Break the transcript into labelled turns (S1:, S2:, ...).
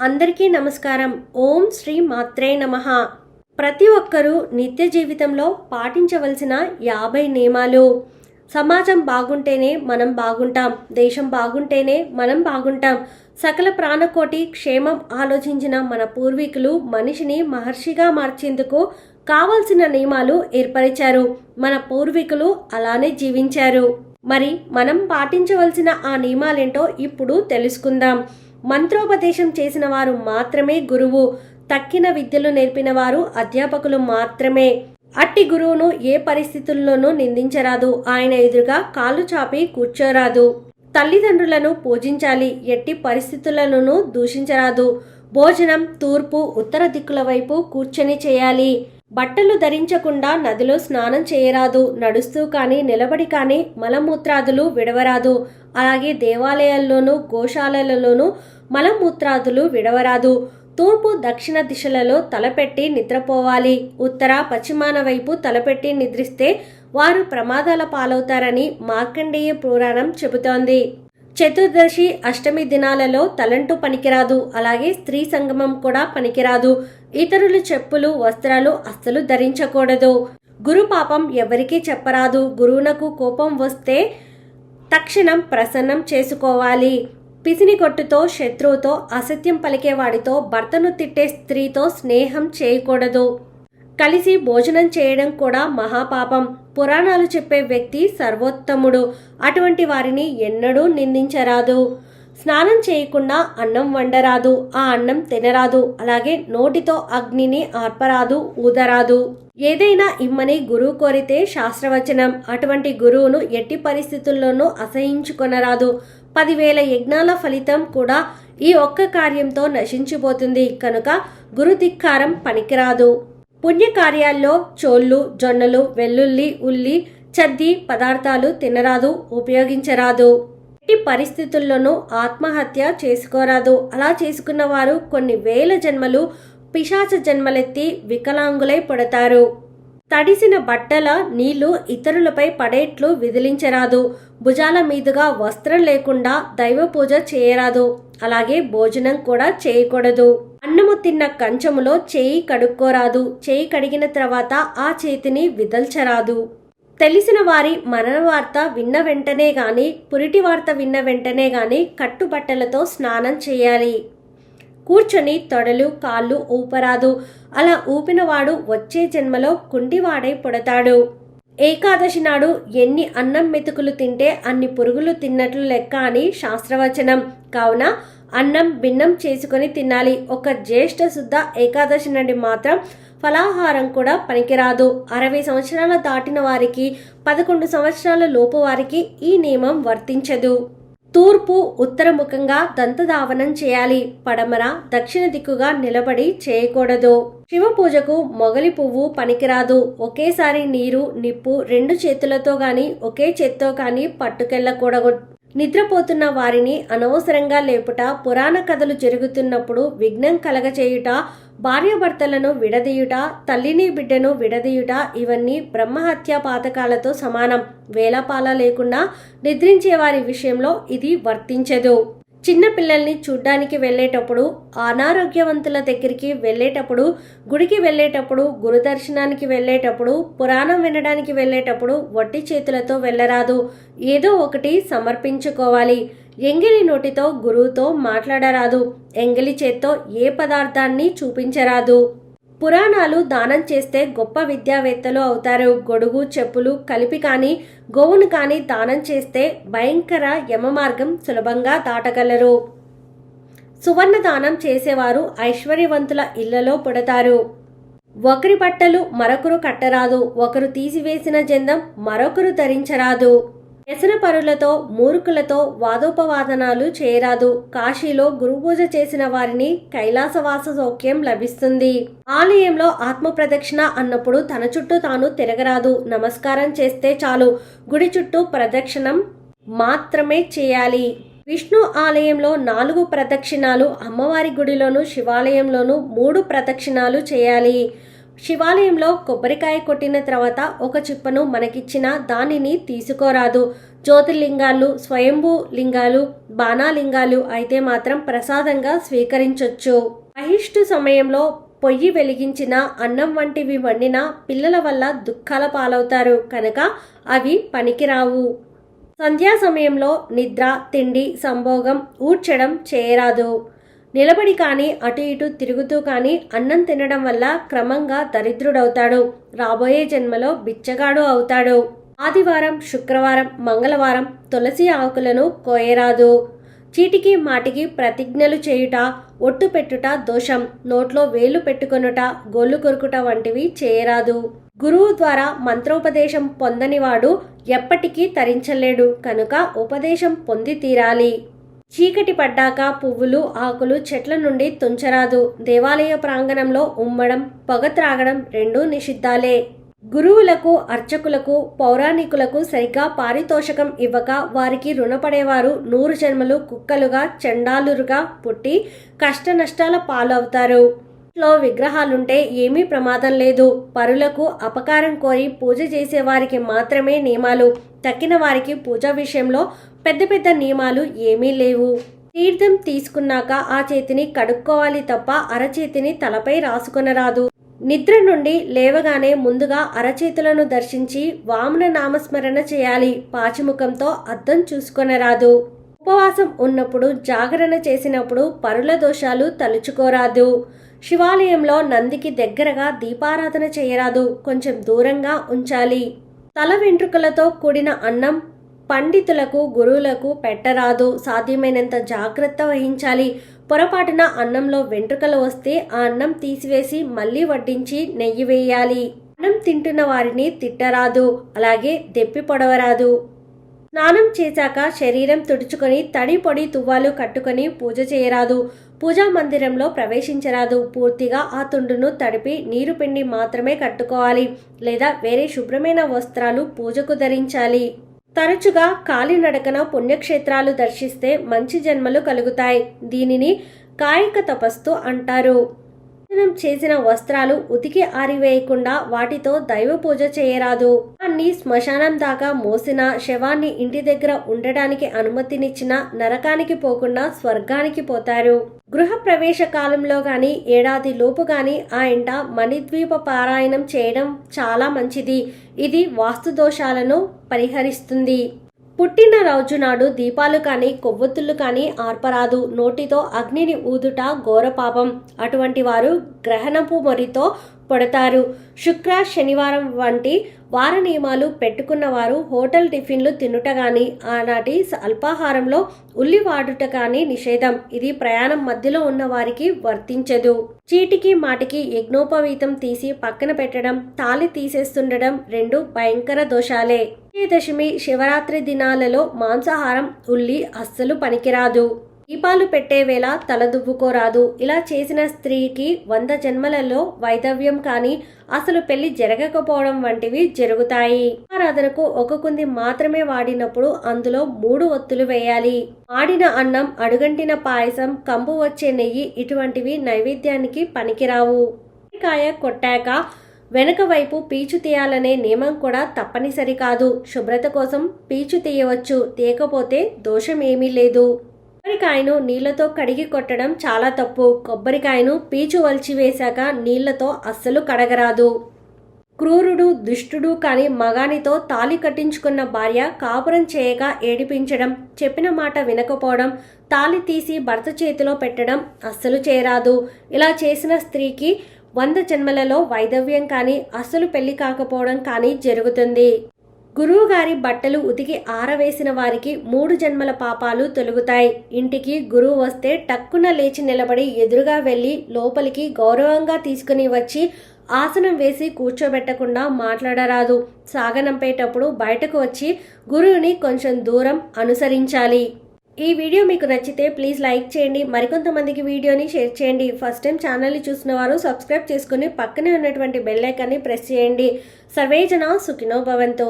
S1: అందరికీ నమస్కారం. ఓం శ్రీ మాత్రే నమః. ప్రతి ఒక్కరూ నిత్య జీవితంలో పాటించవలసిన 50 నియమాలు. సమాజం బాగుంటేనే మనం బాగుంటాం, దేశం బాగుంటేనే మనం బాగుంటాం. సకల ప్రాణకోటి క్షేమం ఆలోచించిన మన పూర్వీకులు మనిషిని మహర్షిగా మార్చేందుకు కావలసిన నియమాలు ఏర్పరిచారు. మన పూర్వీకులు అలానే జీవించారు. మరి మనం పాటించవలసిన ఆ నియమాలేంటో ఇప్పుడు తెలుసుకుందాం. మంత్రోపదేశం చేసిన వారు మాత్రమే గురువు, తక్కిన విద్యలు నేర్పిన వారు అధ్యాపకులు మాత్రమే. అట్టి గురువును ఏ పరిస్థితుల్లోనూ నిందించరాదు, ఆయన ఎదురుగా కాళ్ళు చాపి కూర్చోరాదు. తల్లిదండ్రులను పూజించాలి, ఎట్టి పరిస్థితులను దూషించరాదు. భోజనం తూర్పు ఉత్తర దిక్కుల వైపు కూర్చొని చేయాలి. బట్టలు ధరించకుండా నదిలో స్నానం చేయరాదు. నడుస్తూ కానీ నిలబడి కానీ మలమూత్రాదులు విడవరాదు. అలాగే దేవాలయాల్లోనూ గోశాలలలోనూ మలమూత్రాదులు విడవరాదు. తూర్పు దక్షిణ దిశలలో తలపెట్టి నిద్రపోవాలి. ఉత్తర పశ్చిమాన వైపు తలపెట్టి నిద్రిస్తే వారు ప్రమాదాల పాలవుతారని మార్కండేయ పురాణం చెబుతోంది. చతుర్దశి అష్టమి దినాలలో తలంటూ పనికిరాదు. అలాగే స్త్రీ సంగమం కూడా పనికిరాదు. ఇతరుల చెప్పులు వస్త్రాలు అస్సలు ధరించకూడదు. గురు పాపం ఎవరికీ చెప్పరాదు. గురువునకు కోపం వస్తే తక్షణం ప్రసన్నం చేసుకోవాలి. పిసిని కొట్టుతో శత్రువుతో అసత్యం పలికేవాడితో భర్తను తిట్టే స్త్రీతో స్నేహం చేయకూడదు. కలిసి భోజనం చేయడం కూడా మహాపాపం. పురాణాలు చెప్పే వ్యక్తి సర్వోత్తముడు. అటువంటి వారిని ఎన్నడూ నిందించరాదు. స్నానం చేయకుండా అన్నం వండరాదు, ఆ అన్నం తినరాదు. అలాగే నోటితో అగ్నిని ఆర్పరాదు, ఊదరాదు. ఏదైనా ఇమ్మని గురువు కోరితే శాస్త్రవచనం. అటువంటి గురువును ఎట్టి పరిస్థితుల్లోనూ అసహించుకొనరాదు. 10,000 యజ్ఞాల ఫలితం కూడా ఈ ఒక్క కార్యంతో నశించిపోతుంది. కనుక గురుధిక్కారం పనికిరాదు. పుణ్యకార్యాల్లో చోళ్ళు, జొన్నలు, వెల్లుల్లి, ఉల్లి, చద్ది పదార్థాలు తినరాదు, ఉపయోగించరాదు. ఎట్టి పరిస్థితుల్లోనూ ఆత్మహత్య చేసుకోరాదు. అలా చేసుకున్న వారు కొన్ని వేల జన్మలు పిశాచ జన్మలెత్తి వికలాంగులై పడతారు. తడిసిన బట్టల నీళ్లు ఇతరులపై పడేట్లు విదిలించరాదు. భుజాల మీదుగా వస్త్రం లేకుండా దైవ పూజ చేయరాదు. అలాగే భోజనం కూడా చేయకూడదు. అన్నము తిన్న కంచములో చేయి కడుక్కోరాదు. చేయి కడిగిన తర్వాత ఆ చేతిని విదల్చరాదు. తెలిసిన వారి మరణ వార్త విన్న వెంటనే గాని, పురిటి వార్త విన్న వెంటనే గాని కట్టుబట్టలతో స్నానం చేయాలి. కూర్చొని తొడలు కాళ్ళు ఊపరాదు. అలా ఊపినవాడు వచ్చే జన్మలో కుంటివాడై పుడతాడు. ఏకాదశి నాడు ఎన్ని అన్నం మెతుకులు తింటే అన్ని పురుగులు తిన్నట్లు లెక్క అని శాస్త్రవచనం. కావున అన్నం భిన్నం చేసుకొని తినాలి. ఒక జ్యేష్ఠ శుద్ధ ఏకాదశి నుండి మాత్రం ఫలాహారం కూడా పనికిరాదు. 60 సంవత్సరాలు దాటిన వారికి 11 సంవత్సరాల లోపు వారికి ఈ నియమం వర్తించదు. తూర్పు ఉత్తరముఖంగా దంతధావనం చేయాలి. పడమర దక్షిణ దిక్కుగా నిలబడి చేయకూడదు. శివ పూజకు మొగలి పువ్వు పనికిరాదు. ఒకేసారి నీరు నిప్పు 2 చేతులతో గాని ఒకే చేత్తో గాని పట్టుకెళ్ళకూడదు. నిద్రపోతున్న వారిని అనవసరంగా లేపుట, పురాణ కథలు జరుగుతున్నప్పుడు విఘ్నం కలగచేయుట, భార్యాభర్తలను విడదీయుట, తల్లిని బిడ్డను విడదీయుట ఇవన్నీ బ్రహ్మహత్య పాతకాలతో సమానం. వేలపాల లేకుండా నిద్రించే వారి విషయంలో ఇది వర్తించదు. చిన్న పిల్లల్ని చూడ్డానికి వెళ్ళేటప్పుడు, అనారోగ్యవంతుల దగ్గరికి వెళ్ళేటప్పుడు, గుడికి వెళ్ళేటప్పుడు, గురుదర్శనానికి వెళ్ళేటప్పుడు, పురాణం వినడానికి వెళ్ళేటప్పుడు వట్టి చేతులతో వెళ్ళరాదు. ఏదో ఒకటి సమర్పించుకోవాలి. ఎంగిలి నోటితో గురువుతో మాట్లాడరాదు. ఎంగిలి చేత్తో ఏ పదార్థాన్ని చూపించరాదు. పురాణాలు దానం చేస్తే గొప్ప విద్యావేత్తలు అవుతారు. గొడుగు చెప్పులు కలిపి కానీ గోవును కానీ దానం చేస్తే భయంకర యమ మార్గం సులభంగా దాటగలరు. సువర్ణ దానం చేసేవారు ఐశ్వర్యవంతుల ఇళ్లలో పుడతారు. ఒకరి బట్టలు మరొకరు కట్టరాదు. ఒకరు తీసివేసిన జందం మరొకరు ధరించరాదు. వ్యసనపరులతో మూర్ఖులతో వాదోపవాదనాలు చేయరాదు. కాశీలో గురుపూజ చేసిన వారిని కైలాసవాస సౌఖ్యం లభిస్తుంది. ఆలయంలో ఆత్మ ప్రదక్షిణ అన్నప్పుడు తన చుట్టూ తాను తిరగరాదు. నమస్కారం చేస్తే చాలు. గుడి చుట్టూ ప్రదక్షిణం మాత్రమే చేయాలి. విష్ణు ఆలయంలో 4 ప్రదక్షిణాలు, అమ్మవారి గుడిలోను శివాలయంలోను 3 ప్రదక్షిణాలు చేయాలి. శివాలయంలో కొబ్బరికాయ కొట్టిన తర్వాత ఒక చిప్పను మనకిచ్చిన దానిని తీసుకోరాదు. జ్యోతిర్లింగాలు, స్వయంభూ లింగాలు, బాణాలింగాలు అయితే మాత్రం ప్రసాదంగా స్వీకరించవచ్చు. బహిష్టు సమయంలో పొయ్యి వెలిగించిన అన్నం వంటివి వండిన పిల్లల వల్ల దుఃఖాల పాలవుతారు కనుక అవి పనికిరావు. సంధ్యా సమయంలో నిద్ర, తిండి, సంభోగం, ఊడ్చడం చేయరాదు. నిలబడి కానీ అటు ఇటు తిరుగుతూ కానీ అన్నం తినడం వల్ల క్రమంగా దరిద్రుడవుతాడు. రాబోయే జన్మలో బిచ్చగాడు అవుతాడు. ఆదివారం, శుక్రవారం, మంగళవారం తులసి ఆకులను కోయరాదు. చీటికి మాటికి ప్రతిజ్ఞలు చేయుట, ఒట్టు పెట్టుట దోషం. నోట్లో వేలు పెట్టుకొనుట, గొల్లు కొరుకుట వంటివి చేయరాదు. గురువు ద్వారా మంత్రోపదేశం పొందనివాడు ఎప్పటికీ తరించలేడు కనుక ఉపదేశం పొంది తీరాలి. చీకటి పడ్డాక పువ్వులు, ఆకులు చెట్ల నుండి తుంచరాదు. దేవాలయ ప్రాంగణంలో ఉమ్మడం, పొగ త్రాగడం రెండూ నిషిద్ధాలే. గురువులకు, అర్చకులకు, పౌరాణికులకు సరిగ్గా పారితోషకం ఇవ్వక వారికి రుణపడేవారు 100 జన్మలు కుక్కలుగా, చండాలురుగా పుట్టి కష్ట నష్టాల పాలవుతారు. ఇంట్లో విగ్రహాలుంటే ఏమీ ప్రమాదం లేదు. పరులకు అపకారం కోరి పూజ చేసేవారికి మాత్రమే నియమాలు. తక్కిన వారికి పూజ విషయంలో పెద్ద పెద్ద నియమాలు ఏమీ లేవు. తీర్థం తీసుకున్నాక ఆ చేతిని కడుక్కోవాలి తప్ప అరచేతిని తలపై రాసుకొనరాదు. నిద్ర నుండి లేవగానే ముందుగా అరచేతులను దర్శించి వామన నామస్మరణ చేయాలి. పాచిముఖంతో అద్దం చూసుకొనరాదు. ఉపవాసం ఉన్నప్పుడు, జాగరణ చేసినప్పుడు పరుల దోషాలు తలుచుకోరాదు. శివాలయంలో నందికి దగ్గరగా దీపారాధన చేయరాదు. కొంచెం దూరంగా ఉంచాలి. తల వెంట్రుకలతో కూడిన అన్నం పండితులకు, గురువులకు పెట్టరాదు. సాధ్యమైనంత జాగ్రత్త వహించాలి. పొరపాటున అన్నంలో వెంట్రుకలు వస్తే ఆ అన్నం తీసివేసి మళ్ళీ వడ్డించి నెయ్యి వేయాలి. అన్నం తింటున్న వారిని తిట్టరాదు. అలాగే దెప్పి పొడవరాదు. స్నానం చేశాక శరీరం తుడుచుకొని తడి పొడి తువ్వాలు కట్టుకొని పూజ చేయరాదు. పూజా మందిరంలో ప్రవేశించరాదు. పూర్తిగా ఆ తుండును తడిపి నీరు పిండి మాత్రమే కట్టుకోవాలి. లేదా వేరే శుభ్రమైన వస్త్రాలు పూజకు ధరించాలి. తరచుగా కాలినడకన పుణ్యక్షేత్రాలు దర్శిస్తే మంచి జన్మలు కలుగుతాయి. దీనిని కాయిక తపస్సు అంటారు. చేసిన వస్త్రాలు ఉతికి ఆరివేయకుండా వాటితో దైవ పూజ చేయరాదు. అన్ని శ్మశానం దాకా మోసిన శవాన్ని ఇంటి దగ్గర ఉండడానికి అనుమతినిచ్చిన నరకానికి పోకుండా స్వర్గానికి పోతారు. గృహ ప్రవేశ కాలంలో గాని ఏడాది లోపు గాని ఆ ఇంట మణిద్వీప పారాయణం చేయడం చాలా మంచిది. ఇది వాస్తు దోషాలను పరిహరిస్తుంది. పుట్టిన రోజు నాడు దీపాలు కానీ కొవ్వొత్తులు కానీ ఆర్పరాదు. నోటితో అగ్నిని ఊదుట ఘోర పాపం. అటువంటి వారు గ్రహణపు మొరితో పడతారు. శుక్ర, శనివారం వంటి వార నియమాలు పెట్టుకున్న వారు హోటల్ టిఫిన్లు తినుట కానీ ఆనాటి అల్పాహారంలో ఉల్లి వాడుట కానీ నిషేధం. ఇది ప్రయాణం మధ్యలో ఉన్న వారికి వర్తించదు. చీటికి మాటికి యజ్ఞోపవీతం తీసి పక్కన పెట్టడం, తాళి తీసేస్తుండడం రెండు భయంకర దోషాలే. విజయదశమి, శివరాత్రి దినాలలో మాంసాహారం, ఉల్లి అస్సలు పనికిరాదు. దీపాలు పెట్టే వేళ తలదువ్వుకోరాదు. ఇలా చేసిన స్త్రీకి 100 జన్మలలో వైధవ్యం కానీ అసలు పెళ్లి జరగకపోవడం వంటివి జరుగుతాయి. ఆరాధనకు ఒక కుంది మాత్రమే వాడినప్పుడు అందులో 3 ఒత్తులు వేయాలి. ఆడిన అన్నం, అడుగంటిన పాయసం, కంబు వచ్చే నెయ్యి ఇటువంటివి నైవేద్యానికి పనికిరావు. కాయ కొట్టాక వెనక వైపు పీచు తీయాలనే నియమం కూడా తప్పనిసరి కాదు. శుభ్రత కోసం పీచు తీయవచ్చు, తీయకపోతే దోషం ఏమీ లేదు. కొబ్బరికాయను నీళ్లతో కడిగి కొట్టడం చాలా తప్పు. కొబ్బరికాయను పీచు వలిచివేశాక నీళ్లతో అస్సలు కడగరాదు. క్రూరుడు, దుష్టుడు కాని మగానితో తాళి కట్టించుకున్న భార్య కాపురం చేయక ఏడిపించడం, చెప్పిన మాట వినకపోవడం, తాళి తీసి భర్త చేతిలో పెట్టడం అస్సలు చేయరాదు. ఇలా చేసిన స్త్రీకి 100 జన్మలలో వైధవ్యం కానీ అస్సలు పెళ్లి కాకపోవడం కానీ జరుగుతుంది. గురువు గారి బట్టలు ఉతికి ఆరవేసిన వారికి 3 జన్మల పాపాలు తొలగుతాయి. ఇంటికి గురువు వస్తే టక్కున లేచి నిలబడి ఎదురుగా వెళ్ళి లోపలికి గౌరవంగా తీసుకుని వచ్చి ఆసనం వేసి కూర్చోబెట్టకుండా మాట్లాడరాదు. సాగనంపేటప్పుడు బయటకు వచ్చి గురువుని కొంచెం దూరం అనుసరించాలి. ఈ వీడియో మీకు నచ్చితే ప్లీజ్ లైక్ చేయండి. మరికొంతమందికి వీడియోని షేర్ చేయండి. ఫస్ట్ టైం ఛానల్ని చూసిన వారు సబ్స్క్రైబ్ చేసుకుని పక్కనే ఉన్నటువంటి బెల్ ఐకాన్ని ప్రెస్ చేయండి. సర్వే జన సుఖినో భవంతు.